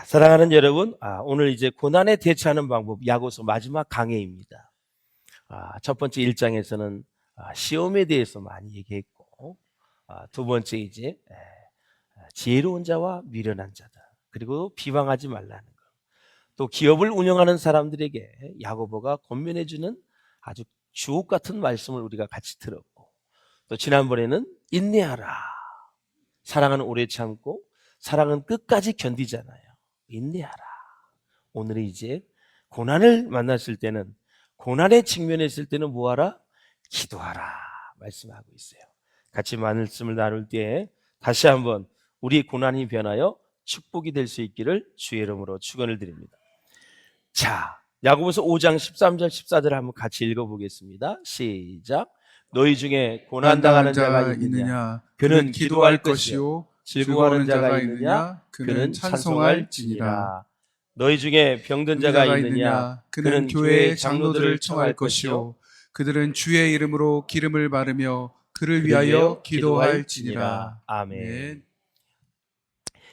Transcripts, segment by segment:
사랑하는 여러분, 오늘 이제 고난에 대처하는 방법 야고서 마지막 강해입니다. 첫 번째 1장에서는 시험에 대해서 많이 얘기했고, 두 번째 이제 지혜로운 자와 미련한 자다. 그리고 비방하지 말라는 것. 또 기업을 운영하는 사람들에게 야고보가 권면해주는 아주 주옥 같은 말씀을 우리가 같이 들었고, 또 지난번에는 인내하라. 사랑은 오래 참고 사랑은 끝까지 견디잖아요. 인내하라. 오늘은 이제 고난을 만났을 때는, 고난에 직면했을 때는 뭐하라? 기도하라 말씀하고 있어요. 같이 말씀을 나눌 때 다시 한번 우리 고난이 변하여 축복이 될 수 있기를 주의 이름으로 축원을 드립니다. 자, 야고보서 5장 13절 14절 한번 같이 읽어보겠습니다. 시작. 너희 중에 고난당하는 자가 있느냐? 그는 기도할 것이요. 즐거워하는 자가 있느냐? 그는 찬송할지니라. 너희 중에 병든 자가 있느냐? 그는 교회의 장로들을 청할 것이요. 그들은 주의 이름으로 기름을 바르며 그를 위하여 기도할지니라. 아멘.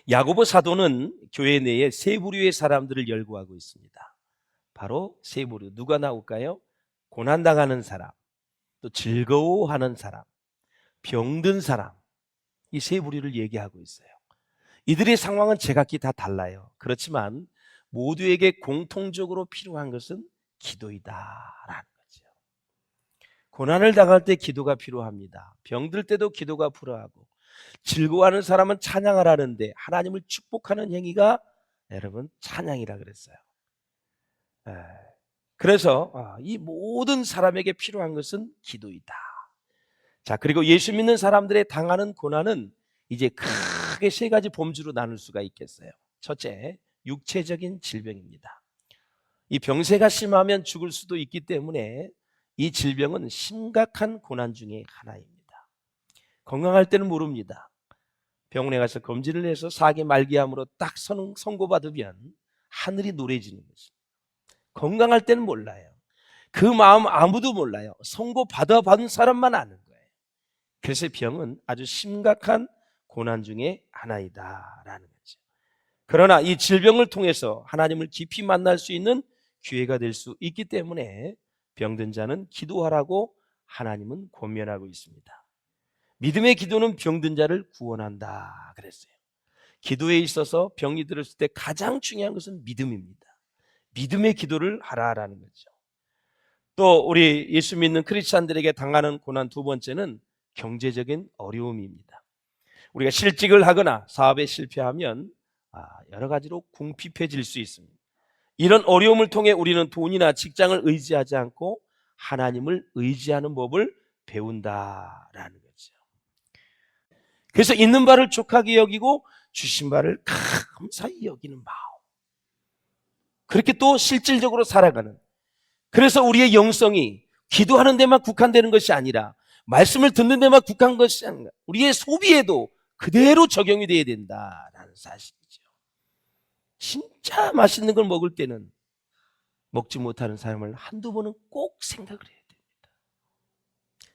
야고보 사도는 교회 내에 세 부류의 사람들을 열거하고 있습니다. 바로 세 부류. 누가 나올까요? 고난당하는 사람, 또 즐거워하는 사람, 병든 사람. 이 세 부류를 얘기하고 있어요. 이들의 상황은 제각기 다 달라요. 그렇지만 모두에게 공통적으로 필요한 것은 기도이다라는 거죠. 고난을 당할 때 기도가 필요합니다. 병들 때도 기도가 필요하고, 즐거워하는 사람은 찬양을 하는데 하나님을 축복하는 행위가 여러분 찬양이라 그랬어요. 그래서 이 모든 사람에게 필요한 것은 기도이다. 자, 그리고 예수 믿는 사람들의 당하는 고난은 이제 크게 세 가지 범주로 나눌 수가 있겠어요. 첫째, 육체적인 질병입니다. 이 병세가 심하면 죽을 수도 있기 때문에 이 질병은 심각한 고난 중에 하나입니다. 건강할 때는 모릅니다. 병원에 가서 검진을 해서 사기 말기암으로 딱 선고받으면 하늘이 노래지는 것입니다. 건강할 때는 몰라요. 그 마음 아무도 몰라요. 선고받은 사람만 아는 거예요. 그래서 병은 아주 심각한 고난 중에 하나이다라는 거죠. 그러나 이 질병을 통해서 하나님을 깊이 만날 수 있는 기회가 될 수 있기 때문에 병든 자는 기도하라고 하나님은 권면하고 있습니다. 믿음의 기도는 병든 자를 구원한다 그랬어요. 기도에 있어서 병이 들었을 때 가장 중요한 것은 믿음입니다. 믿음의 기도를 하라라는 거죠. 또 우리 예수 믿는 크리스찬들에게 당하는 고난 두 번째는 경제적인 어려움입니다. 우리가 실직을 하거나 사업에 실패하면 여러 가지로 궁핍해질 수 있습니다. 이런 어려움을 통해 우리는 돈이나 직장을 의지하지 않고 하나님을 의지하는 법을 배운다라는 거죠. 그래서 있는 바를 족하게 여기고 주신 바를 감사히 여기는 마음. 그렇게 또 실질적으로 살아가는. 그래서 우리의 영성이 기도하는 데만 국한되는 것이 아니라 말씀을 듣는 데만 국한 것이 아니라 우리의 소비에도 그대로 적용이 돼야 된다라는 사실이죠. 진짜 맛있는 걸 먹을 때는 먹지 못하는 사람을 한두 번은 꼭 생각을 해야 됩니다.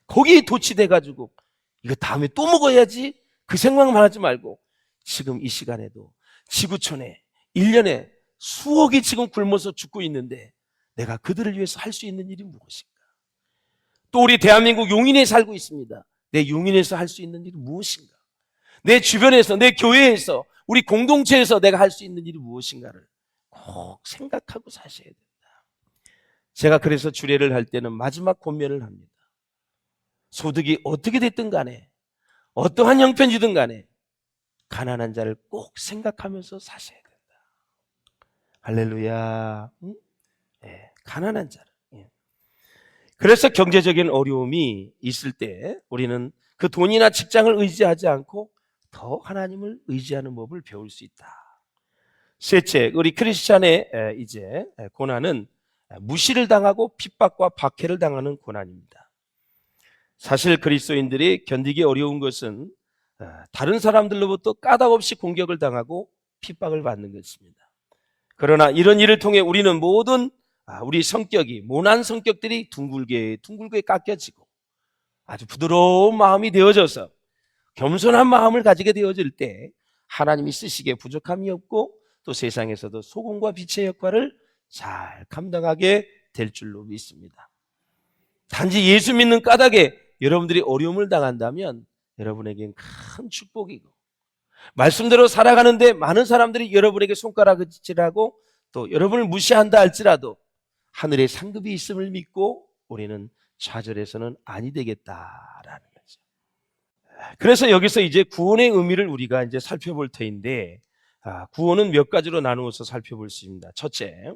거기에 도취돼가지고 이거 다음에 또 먹어야지 그 생각만 하지 말고 지금 이 시간에도 지구촌에 1년에 수억이 지금 굶어서 죽고 있는데 내가 그들을 위해서 할 수 있는 일이 무엇인가? 또 우리 대한민국 용인에 살고 있습니다. 내 용인에서 할 수 있는 일이 무엇인가? 내 주변에서, 내 교회에서, 우리 공동체에서 내가 할 수 있는 일이 무엇인가를 꼭 생각하고 사셔야 된다. 제가 그래서 주례를 할 때는 마지막 권면을 합니다. 소득이 어떻게 됐든 간에, 어떠한 형편이든 간에 가난한 자를 꼭 생각하면서 사셔야 된다. 할렐루야. 네, 가난한 자를. 그래서 경제적인 어려움이 있을 때 우리는 그 돈이나 직장을 의지하지 않고 더 하나님을 의지하는 법을 배울 수 있다. 셋째, 우리 크리스찬의 이제 고난은 무시를 당하고 핍박과 박해를 당하는 고난입니다. 사실 그리스도인들이 견디기 어려운 것은 다른 사람들로부터 까닭없이 공격을 당하고 핍박을 받는 것입니다. 그러나 이런 일을 통해 우리는 모든 우리 성격이, 모난 성격들이 둥글게 깎여지고 아주 부드러운 마음이 되어져서 겸손한 마음을 가지게 되어질 때 하나님이 쓰시기에 부족함이 없고 또 세상에서도 소금과 빛의 역할을 잘 감당하게 될 줄로 믿습니다. 단지 예수 믿는 까닭에 여러분들이 어려움을 당한다면 여러분에겐 큰 축복이고, 말씀대로 살아가는데 많은 사람들이 여러분에게 손가락질하고 또 여러분을 무시한다 할지라도 하늘에 상급이 있음을 믿고 우리는 좌절해서는 아니 되겠다라는 거죠. 그래서 여기서 이제 구원의 의미를 우리가 이제 살펴볼 터인데, 구원은 몇 가지로 나누어서 살펴볼 수 있습니다. 첫째,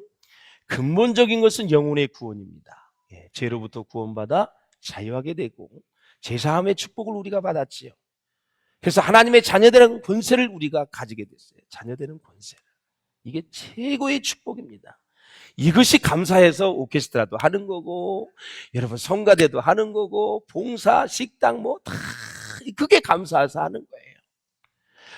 근본적인 것은 영혼의 구원입니다. 죄로부터 구원받아 자유하게 되고 제사함의 축복을 우리가 받았지요. 그래서 하나님의 자녀되는 권세를 우리가 가지게 됐어요. 자녀되는 권세를. 이게 최고의 축복입니다. 이것이 감사해서 오케스트라도 하는 거고, 여러분 성가대도 하는 거고, 봉사, 식당 뭐 다 그게 감사해서 하는 거예요.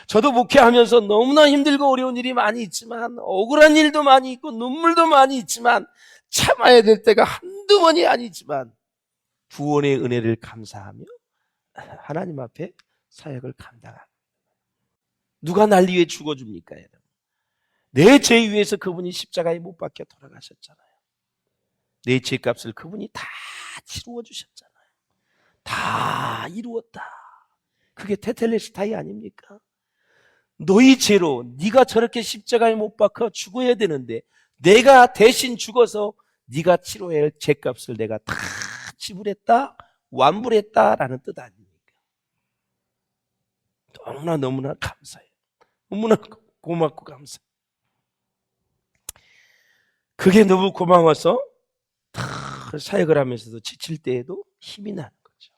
저도 목회하면서 너무나 힘들고 어려운 일이 많이 있지만, 억울한 일도 많이 있고 눈물도 많이 있지만, 참아야 될 때가 한두 번이 아니지만 구원의 은혜를 감사하며 하나님 앞에 사역을 감당합니다. 누가 날 위해 죽어줍니까, 여러분? 내 죄 위해서 그분이 십자가에 못 박혀 돌아가셨잖아요. 내 죄값을 그분이 다 치루어 주셨잖아요. 다 이루었다. 그게 테텔레스타이 아닙니까? 너희 죄로 네가 저렇게 십자가에 못 박혀 죽어야 되는데 내가 대신 죽어서 네가 치러야 할 죄값을 내가 다 지불했다, 완불했다라는 뜻 아닙니까? 너무나 감사해요. 너무나 고맙고 감사해요. 그게 너무 고마워서 사역을 하면서도 지칠 때에도 힘이 나는 거죠.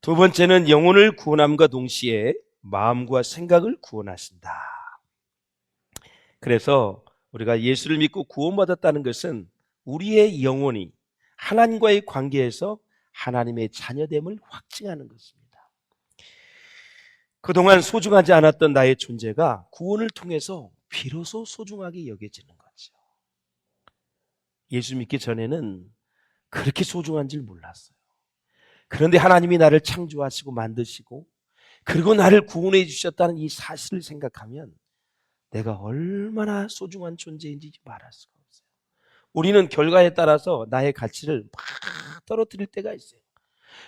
두 번째는 영혼을 구원함과 동시에 마음과 생각을 구원하신다. 그래서 우리가 예수를 믿고 구원받았다는 것은 우리의 영혼이 하나님과의 관계에서 하나님의 자녀됨을 확증하는 것입니다. 그동안 소중하지 않았던 나의 존재가 구원을 통해서 비로소 소중하게 여겨지는 거죠. 예수 믿기 전에는 그렇게 소중한 줄 몰랐어요. 그런데 하나님이 나를 창조하시고 만드시고 그리고 나를 구원해 주셨다는 이 사실을 생각하면 내가 얼마나 소중한 존재인지 말할 수가 없어요. 우리는 결과에 따라서 나의 가치를 막 떨어뜨릴 때가 있어요.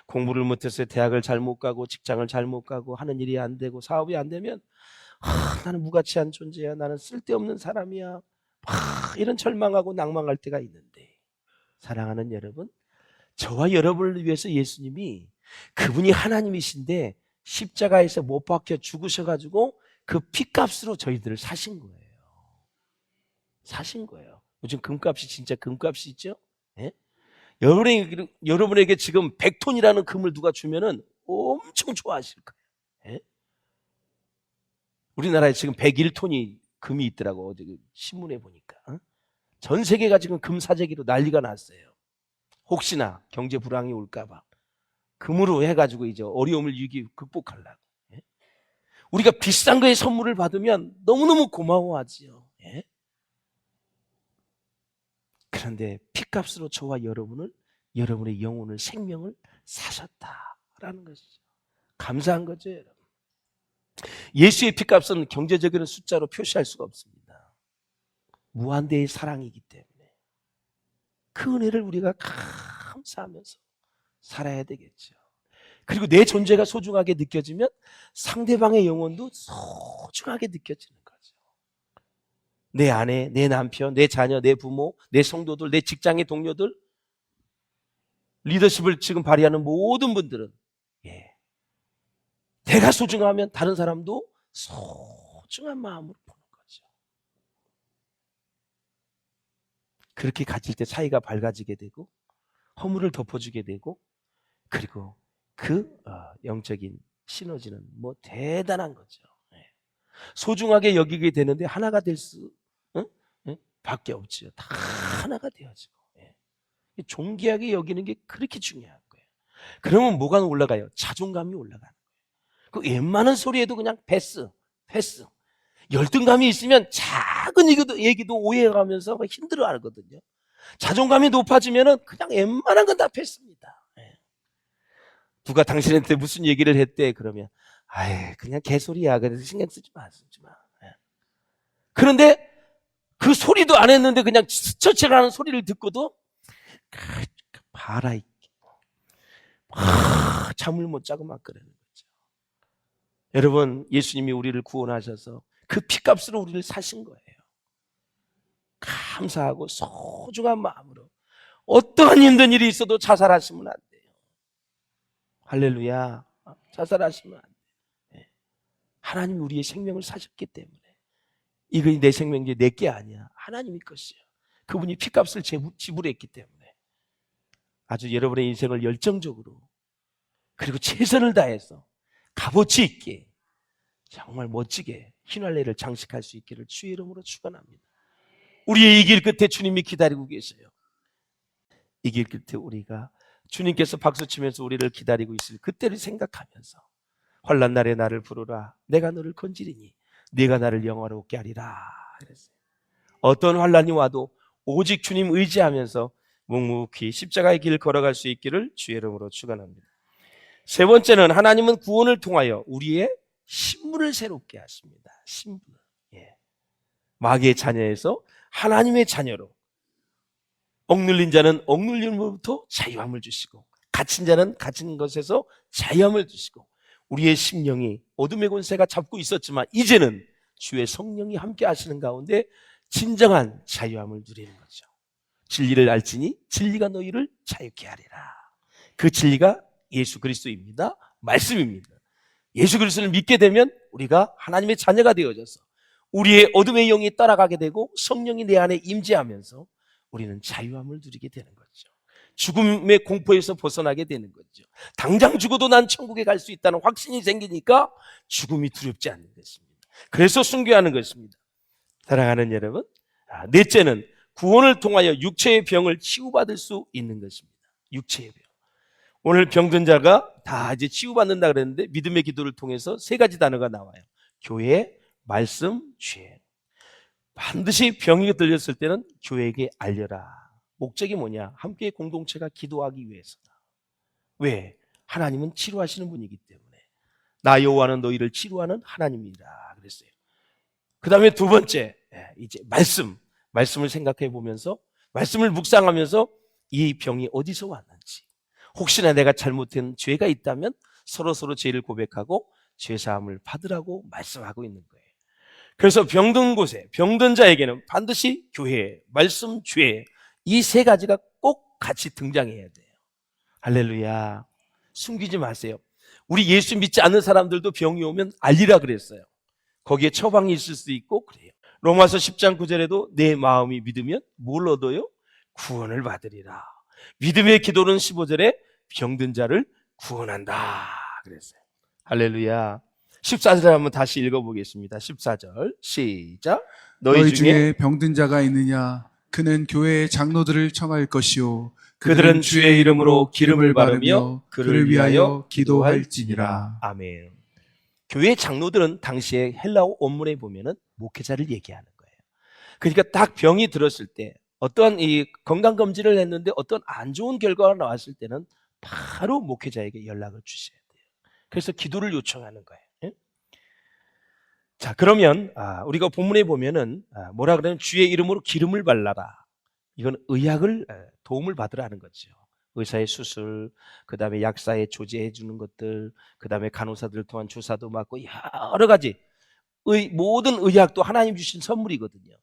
공부를 못해서 대학을 잘 못 가고 직장을 잘 못 가고 하는 일이 안 되고 사업이 안 되면 나는 무가치한 존재야, 나는 쓸데없는 사람이야, 이런 절망하고 낭망할 때가 있는데, 사랑하는 여러분, 저와 여러분을 위해서 예수님이 그분이 하나님이신데 십자가에서 못 박혀 죽으셔가지고 그 피값으로 저희들을 사신 거예요. 사신 거예요. 요즘 금값이 진짜 금값이 있죠? 예? 여러분에게 지금 100톤이라는 금을 누가 주면은 엄청 좋아하실 거예요. 예? 우리나라에 지금 101톤이 금이 있더라고. 어디 신문에 보니까. 전 세계가 지금 금 사재기로 난리가 났어요. 혹시나 경제 불황이 올까봐 금으로 해가지고 이제 어려움을 극복하려고. 예? 우리가 비싼 거에 선물을 받으면 너무너무 고마워하지요. 예? 그런데 피값으로 저와 여러분의 영혼을, 생명을 사셨다라는 것이죠. 감사한 거죠, 여러분. 예수의 피값은 경제적인 숫자로 표시할 수가 없습니다. 무한대의 사랑이기 때문에 그 은혜를 우리가 감사하면서 살아야 되겠죠. 그리고 내 존재가 소중하게 느껴지면 상대방의 영혼도 소중하게 느껴지는 거죠. 내 아내, 내 남편, 내 자녀, 내 부모, 내 성도들, 내 직장의 동료들, 리더십을 지금 발휘하는 모든 분들은 내가 소중하면 다른 사람도 소중한 마음으로 보는 거죠. 그렇게 가질 때 사이가 밝아지게 되고 허물을 덮어주게 되고, 그리고 그 영적인 시너지는 뭐 대단한 거죠. 소중하게 여기게 되는데 하나가 될 수 밖에 없지요. 다 하나가 되어지고. 존귀하게 여기는 게 그렇게 중요한 거예요. 그러면 뭐가 올라가요? 자존감이 올라가는 거예요. 그 웬만한 소리에도 그냥 패스. 열등감이 있으면 작은 얘기도 오해가면서 힘들어 하거든요. 자존감이 높아지면은 그냥 웬만한 건 다 패스입니다. 누가 당신한테 무슨 얘기를 했대 그러면 그냥 개소리야. 그래서 신경 쓰지 마. 그런데 그 소리도 안 했는데 그냥 스쳐치라는 소리를 듣고도 봐라, 잠을 못 자고 막 그러는 거죠. 여러분, 예수님이 우리를 구원하셔서 그 피값으로 우리를 사신 거예요. 감사하고 소중한 마음으로 어떠한 힘든 일이 있어도 자살하시면 안 돼요. 할렐루야. 자살하시면 안 돼요. 하나님이 우리의 생명을 사셨기 때문에 이거 내 생명이 내 게 아니야. 하나님의 것이야. 그분이 피값을 지불했기 때문에 아주 여러분의 인생을 열정적으로 그리고 최선을 다해서 값어치 있게 정말 멋지게 휘날레를 장식할 수 있기를 주의 이름으로 축원합니다. 우리의 이 길 끝에 주님이 기다리고 계세요. 이 길 끝에 우리가 주님께서 박수치면서 우리를 기다리고 있을 그때를 생각하면서 환난 날에 나를 부르라. 내가 너를 건지리니 네가 나를 영화롭게 하리라. 그랬어요. 어떤 환난이 와도 오직 주님 의지하면서 묵묵히 십자가의 길을 걸어갈 수 있기를 주의 이름으로 축원합니다. 세 번째는 하나님은 구원을 통하여 우리의 신분을 새롭게 하십니다. 신분. 마귀의 자녀에서 하나님의 자녀로, 억눌린 자는 억눌림으로부터 자유함을 주시고, 갇힌 자는 갇힌 것에서 자유함을 주시고, 우리의 심령이 어둠의 권세가 잡고 있었지만 이제는 주의 성령이 함께 하시는 가운데 진정한 자유함을 누리는 거죠. 진리를 알지니 진리가 너희를 자유케 하리라. 그 진리가 예수 그리스도입니다. 말씀입니다. 예수 그리스도를 믿게 되면 우리가 하나님의 자녀가 되어져서 우리의 어둠의 영이 따라가게 되고 성령이 내 안에 임재하면서 우리는 자유함을 누리게 되는 거죠. 죽음의 공포에서 벗어나게 되는 거죠. 당장 죽어도 난 천국에 갈 수 있다는 확신이 생기니까 죽음이 두렵지 않는 것입니다. 그래서 순교하는 것입니다. 사랑하는 여러분, 넷째는 구원을 통하여 육체의 병을 치유받을 수 있는 것입니다. 육체의 병. 오늘 병든 자가 다 이제 치유받는다 그랬는데 믿음의 기도를 통해서 세 가지 단어가 나와요. 교회, 말씀, 죄. 반드시 병이 들렸을 때는 교회에게 알려라. 목적이 뭐냐? 함께 공동체가 기도하기 위해서다. 왜? 하나님은 치료하시는 분이기 때문에. 나 여호와는 너희를 치료하는 하나님이다 그랬어요. 그 다음에 두 번째, 이제 말씀을 생각해 보면서 말씀을 묵상하면서 이 병이 어디서 왔는지, 혹시나 내가 잘못한 죄가 있다면 서로 죄를 고백하고 죄사함을 받으라고 말씀하고 있는 거예요. 그래서 병든 곳에, 병든 자에게는 반드시 교회, 말씀, 죄, 이 세 가지가 꼭 같이 등장해야 돼요. 할렐루야. 숨기지 마세요. 우리 예수 믿지 않는 사람들도 병이 오면 알리라 그랬어요. 거기에 처방이 있을 수 있고 그래요. 로마서 10장 9절에도 내 마음이 믿으면 뭘 얻어요? 구원을 받으리라. 믿음의 기도는 15절에 병든 자를 구원한다 그랬어요. 할렐루야. 14절 한번 다시 읽어보겠습니다. 14절 시작. 너희 중에 병든 자가 있느냐? 그는 교회의 장로들을 청할 것이요 그들은 주의 이름으로 기름을 바르며 그를 위하여 기도할지니라. 아멘. 교회 장로들은 당시에 헬라어 원문에 보면은 목회자를 얘기하는 거예요. 그러니까 딱 병이 들었을 때 어떤 이 건강검진을 했는데 어떤 안 좋은 결과가 나왔을 때는 바로 목회자에게 연락을 주셔야 돼요. 그래서 기도를 요청하는 거예요. 자, 그러면 우리가 본문에 보면은 뭐라 그러냐면 주의 이름으로 기름을 발라라. 이건 의학을 도움을 받으라는 거죠. 의사의 수술, 그 다음에 약사의 조제해 주는 것들, 그 다음에 간호사들 통한 주사도 맞고 여러 가지 모든 의학도 하나님 주신 선물이거든요.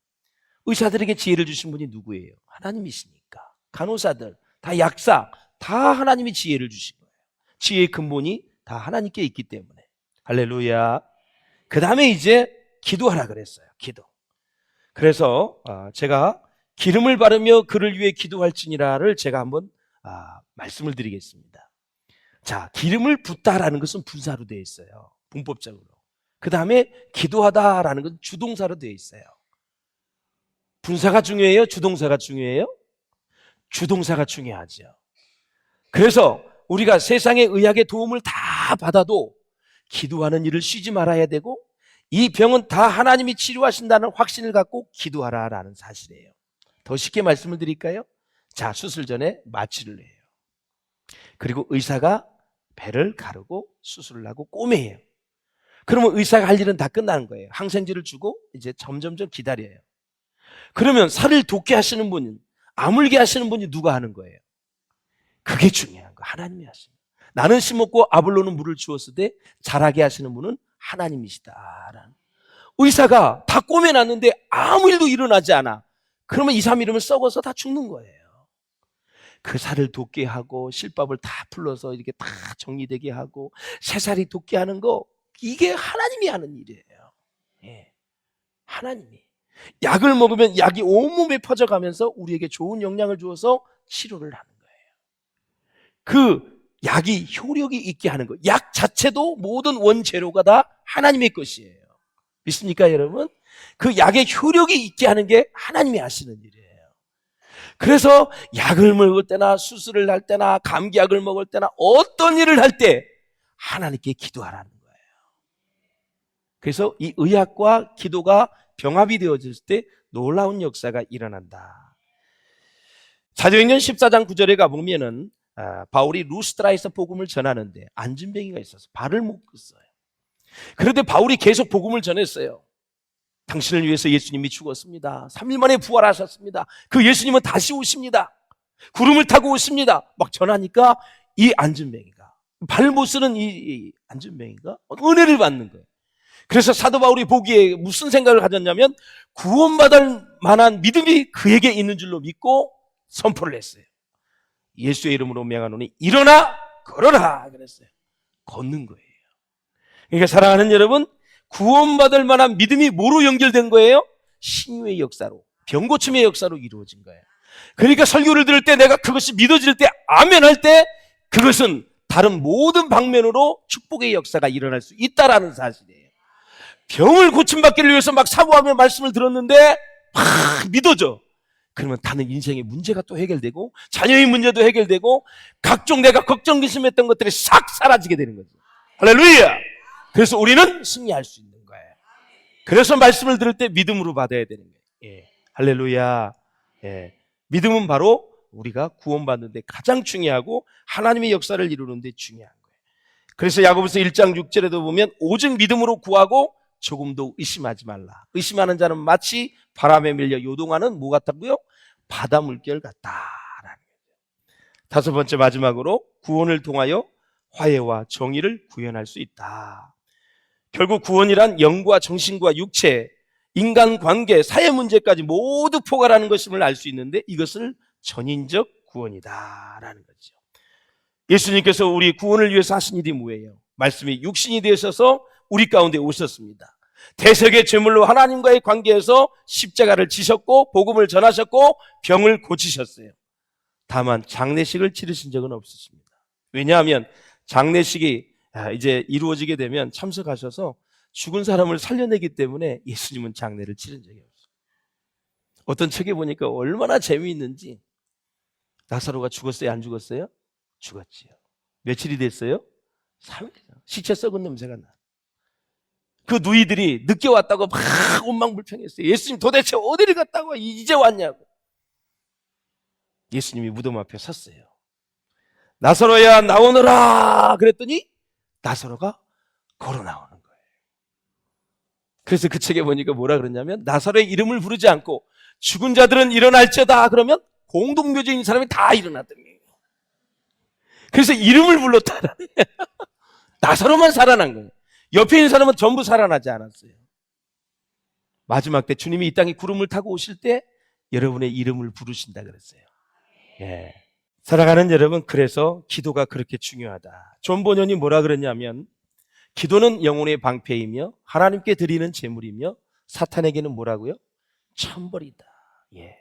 의사들에게 지혜를 주신 분이 누구예요? 하나님이시니까. 간호사들, 다 약사, 다 하나님이 지혜를 주신 거예요. 지혜의 근본이 다 하나님께 있기 때문에. 할렐루야. 그 다음에 이제 기도하라 그랬어요. 기도. 그래서 제가 기름을 바르며 그를 위해 기도할지니라를 제가 한번 말씀을 드리겠습니다. 자, 기름을 붓다라는 것은 분사로 되어 있어요. 문법적으로. 그 다음에 기도하다라는 것은 주동사로 되어 있어요. 분사가 중요해요? 주동사가 중요해요? 주동사가 중요하죠. 그래서 우리가 세상의 의학의 도움을 다 받아도 기도하는 일을 쉬지 말아야 되고 이 병은 다 하나님이 치료하신다는 확신을 갖고 기도하라라는 사실이에요. 더 쉽게 말씀을 드릴까요? 자, 수술 전에 마취를 해요. 그리고 의사가 배를 가르고 수술을 하고 꼬매요. 그러면 의사가 할 일은 다 끝나는 거예요. 항생제를 주고 이제 점점점 기다려요. 그러면 살을 돋게 하시는 분은, 아물게 하시는 분이 누가 하는 거예요? 그게 중요한 거예요. 하나님이 하시는 거예요. 나는 심었고 아볼로는 물을 주었을 때 자라게 하시는 분은 하나님이시다라는. 의사가 다 꼬매놨는데 아무 일도 일어나지 않아. 그러면 2, 3일이면 썩어서 다 죽는 거예요. 그 살을 돋게 하고 실밥을 다 풀러서 이렇게 다 정리되게 하고 새살이 돋게 하는 거, 이게 하나님이 하는 일이에요. 예. 하나님이. 약을 먹으면 약이 온몸에 퍼져가면서 우리에게 좋은 영향을 주어서 치료를 하는 거예요. 그 약이 효력이 있게 하는 거, 약 자체도 모든 원재료가 다 하나님의 것이에요. 믿습니까, 여러분? 그 약의 효력이 있게 하는 게 하나님이 하시는 일이에요. 그래서 약을 먹을 때나 수술을 할 때나 감기약을 먹을 때나 어떤 일을 할 때 하나님께 기도하라는 거예요. 그래서 이 의학과 기도가 병합이 되어질 때 놀라운 역사가 일어난다. 사도행전 14장 9절에 가보면은 바울이 루스드라에서 복음을 전하는데 안진뱅이가 있어서 발을 못 껐어요. 그런데 바울이 계속 복음을 전했어요. 당신을 위해서 예수님이 죽었습니다. 3일 만에 부활하셨습니다. 그 예수님은 다시 오십니다. 구름을 타고 오십니다. 막 전하니까 이 안진뱅이가, 발 못 쓰는 이 안진뱅이가 은혜를 받는 거예요. 그래서 사도 바울이 보기에 무슨 생각을 가졌냐면 구원받을 만한 믿음이 그에게 있는 줄로 믿고 선포를 했어요. 예수의 이름으로 명하노니 일어나 걸어라 그랬어요. 걷는 거예요. 그러니까 사랑하는 여러분, 구원받을 만한 믿음이 뭐로 연결된 거예요? 신유의 역사로, 병고침의 역사로 이루어진 거예요. 그러니까 설교를 들을 때 내가 그것이 믿어질 때, 아멘 할 때, 그것은 다른 모든 방면으로 축복의 역사가 일어날 수 있다라는 사실이에요. 병을 고침받기를 위해서 막 사모하며 말씀을 들었는데 막 믿어져. 그러면 다른 인생의 문제가 또 해결되고 자녀의 문제도 해결되고 각종 내가 걱정 근심했던 것들이 싹 사라지게 되는 거죠. 할렐루야. 그래서 우리는 승리할 수 있는 거예요. 그래서 말씀을 들을 때 믿음으로 받아야 되는 거예요. 예. 할렐루야. 예. 믿음은 바로 우리가 구원받는 데 가장 중요하고 하나님의 역사를 이루는 데 중요한 거예요. 그래서 야고보서 1장 6절에도 보면 오직 믿음으로 구하고 조금도 의심하지 말라. 의심하는 자는 마치 바람에 밀려 요동하는 뭐 같다고요? 바다 물결 같다라는 거예요. 5번째 마지막으로 구원을 통하여 화해와 정의를 구현할 수 있다. 결국 구원이란 영과 정신과 육체, 인간관계, 사회 문제까지 모두 포괄하는 것임을 알 수 있는데 이것을 전인적 구원이다라는 거죠. 예수님께서 우리 구원을 위해서 하신 일이 뭐예요? 말씀이 육신이 되셔서 우리 가운데 오셨습니다. 대속의 제물로 하나님과의 관계에서 십자가를 지셨고 복음을 전하셨고 병을 고치셨어요. 다만 장례식을 치르신 적은 없으십니다. 왜냐하면 장례식이 이제 이루어지게 되면 참석하셔서 죽은 사람을 살려내기 때문에 예수님은 장례를 치른 적이 없어요. 어떤 책에 보니까 얼마나 재미있는지, 나사로가 죽었어요? 안 죽었어요? 죽었지요. 며칠이 됐어요? 3일. 시체 썩은 냄새가 나. 그 누이들이 늦게 왔다고 막 원망불평했어요. 예수님 도대체 어디를 갔다고 이제 왔냐고. 예수님이 무덤 앞에 섰어요. 나사로야 나오너라 그랬더니 나사로가 걸어 나오는 거예요. 그래서 그 책에 보니까 뭐라 그러냐면 나사로의 이름을 부르지 않고 죽은 자들은 일어날지어다 그러면 공동묘지인 사람이 다 일어났더니, 그래서 이름을 불렀다라는 나사로만 살아난 거예요. 옆에 있는 사람은 전부 살아나지 않았어요. 마지막 때 주님이 이 땅에 구름을 타고 오실 때 여러분의 이름을 부르신다 그랬어요. 예. 사랑하는 여러분, 그래서 기도가 그렇게 중요하다. 존 보년이 뭐라 그랬냐면 기도는 영혼의 방패이며 하나님께 드리는 제물이며 사탄에게는 뭐라고요? 천벌이다. 예.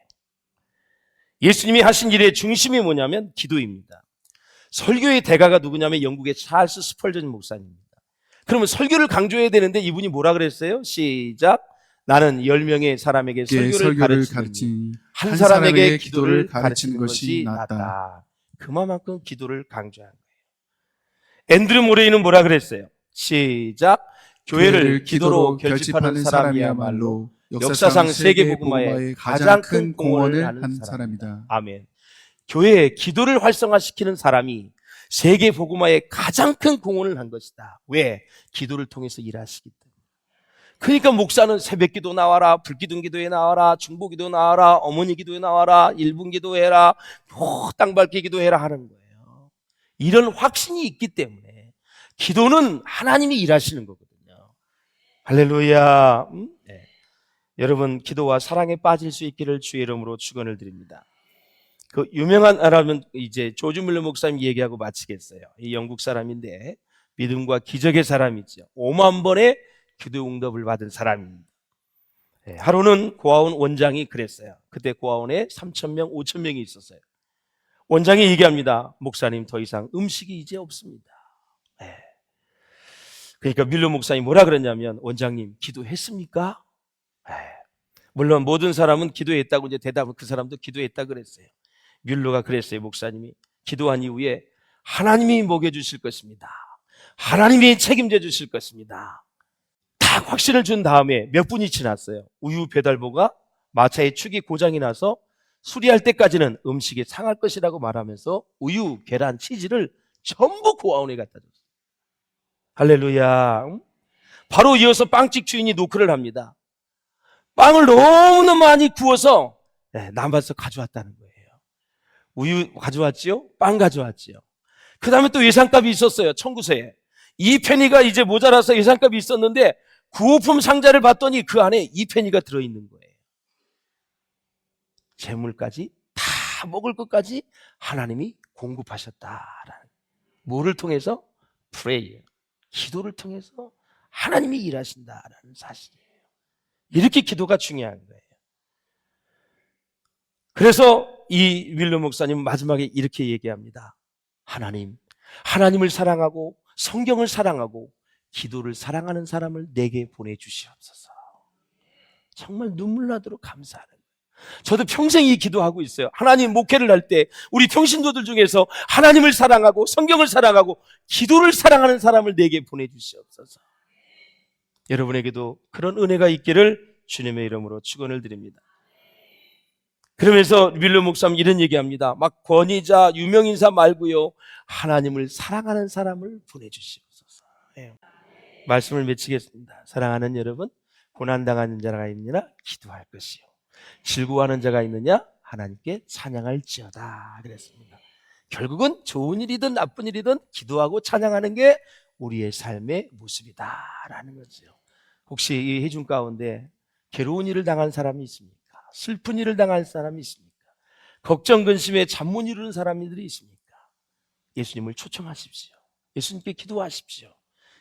예수님이 하신 일의 중심이 뭐냐면 기도입니다. 설교의 대가가 누구냐면 영국의 찰스 스펄전 목사님입니다. 그러면 설교를 강조해야 되는데 이분이 뭐라 그랬어요? 시작. 나는 10명의 사람에게 설교를 가르치니 한 사람에게 기도를 가르치는 것이 낫다. 그만큼 기도를 강조한 거예요. 앤드류 모레이는 뭐라 그랬어요? 시작. 교회를 기도로 결집하는 사람이야말로 역사상 세계복음화에 가장 큰 공헌을 한 사람이다. 아멘. 교회에 기도를 활성화시키는 사람이 세계 복음화에 가장 큰 공헌을 한 것이다. 왜? 기도를 통해서 일하시기 때문에. 그러니까 목사는 새벽기도 나와라, 불기둥기도에 나와라, 중보기도 나와라, 어머니 기도에 나와라, 일분 기도해라, 땅밟기 기도해라 하는 거예요. 이런 확신이 있기 때문에 기도는 하나님이 일하시는 거거든요. 할렐루야. 네. 여러분, 기도와 사랑에 빠질 수 있기를 주의 이름으로 축원을 드립니다. 그 유명한 사람은 이제 조지 뮬러 목사님 얘기하고 마치겠어요. 이 영국 사람인데 믿음과 기적의 사람이죠. 5만 번의 기도 응답을 받은 사람입니다. 하루는 고아원 원장이 그랬어요. 그때 고아원에 3,000명, 5,000명이 있었어요. 원장이 얘기합니다. 목사님, 더 이상 음식이 이제 없습니다. 그러니까 뮬러 목사님이 뭐라 그랬냐면, 원장님, 기도했습니까? 물론 모든 사람은 기도했다고 이제 대답을, 그 사람도 기도했다 그랬어요. 뮬러가 그랬어요. 목사님이 기도한 이후에 하나님이 먹여주실 것입니다. 하나님이 책임져 주실 것입니다. 딱 확신을 준 다음에 몇 분이 지났어요. 우유 배달보가 마차의 축이 고장이 나서 수리할 때까지는 음식이 상할 것이라고 말하면서 우유, 계란, 치즈를 전부 고아원에 갖다 줬어요. 할렐루야. 바로 이어서 빵집 주인이 노크를 합니다. 빵을 너무너무 많이 구워서 남아서 가져왔다는 거예요. 우유 가져왔지요? 빵 가져왔지요? 그 다음에 또 예산값이 있었어요. 청구서에. 2페니가 이제 모자라서 예산값이 있었는데 구호품 상자를 봤더니 그 안에 2페니가 들어있는 거예요. 재물까지 다 먹을 것까지 하나님이 공급하셨다라는. 뭐를 통해서? 프레이, 기도를 통해서 하나님이 일하신다라는 사실이에요. 이렇게 기도가 중요한 거예요. 그래서 이 윌러 목사님 마지막에 이렇게 얘기합니다. 하나님을 사랑하고 성경을 사랑하고 기도를 사랑하는 사람을 내게 보내주시옵소서. 정말 눈물 나도록 감사하는 거예요. 저도 평생 이 기도하고 있어요. 하나님, 목회를 할 때 우리 평신도들 중에서 하나님을 사랑하고 성경을 사랑하고 기도를 사랑하는 사람을 내게 보내주시옵소서. 여러분에게도 그런 은혜가 있기를 주님의 이름으로 축원을 드립니다. 그러면서 윌러 목사님 이런 얘기합니다. 막 권위자, 유명인사 말고요, 하나님을 사랑하는 사람을 보내주시옵소서. 네. 말씀을 맺히겠습니다. 사랑하는 여러분, 고난당하는 자가 있느냐? 기도할 것이요. 즐거워하는 자가 있느냐? 하나님께 찬양할지어다 그랬습니다. 결국은 좋은 일이든 나쁜 일이든 기도하고 찬양하는 게 우리의 삶의 모습이다라는 거죠. 혹시 이 회중 가운데 괴로운 일을 당한 사람이 있습니까? 슬픈 일을 당한 사람이 있습니까? 걱정, 근심에 잠 못 이루는 사람들이 있습니까? 예수님을 초청하십시오. 예수님께 기도하십시오.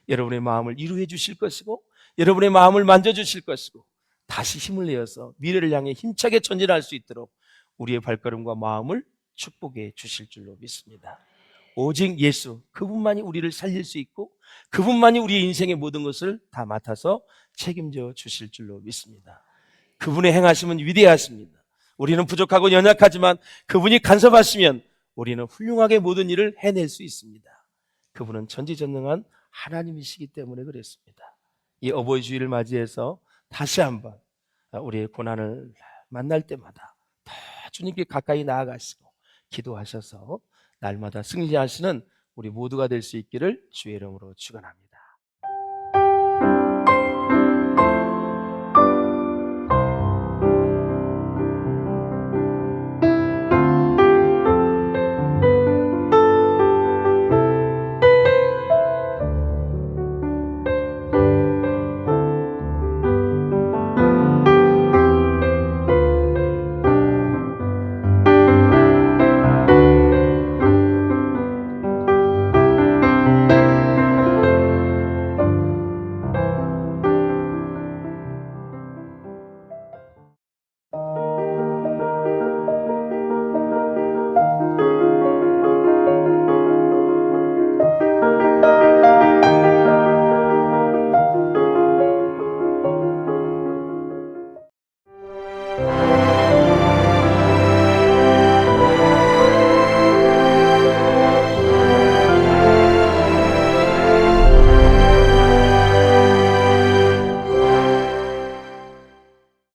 여러분의 마음을 위로해 주실 것이고 여러분의 마음을 만져주실 것이고 다시 힘을 내어서 미래를 향해 힘차게 전진할 수 있도록 우리의 발걸음과 마음을 축복해 주실 줄로 믿습니다. 오직 예수, 그분만이 우리를 살릴 수 있고 그분만이 우리의 인생의 모든 것을 다 맡아서 책임져 주실 줄로 믿습니다. 그분의 행하심은 위대하십니다. 우리는 부족하고 연약하지만 그분이 간섭하시면 우리는 훌륭하게 모든 일을 해낼 수 있습니다. 그분은 전지전능한 하나님이시기 때문에 그랬습니다. 이 어버이 주일을 맞이해서 다시 한번 우리의 고난을 만날 때마다 더 주님께 가까이 나아가시고 기도하셔서 날마다 승리하시는 우리 모두가 될 수 있기를 주의 이름으로 축원합니다.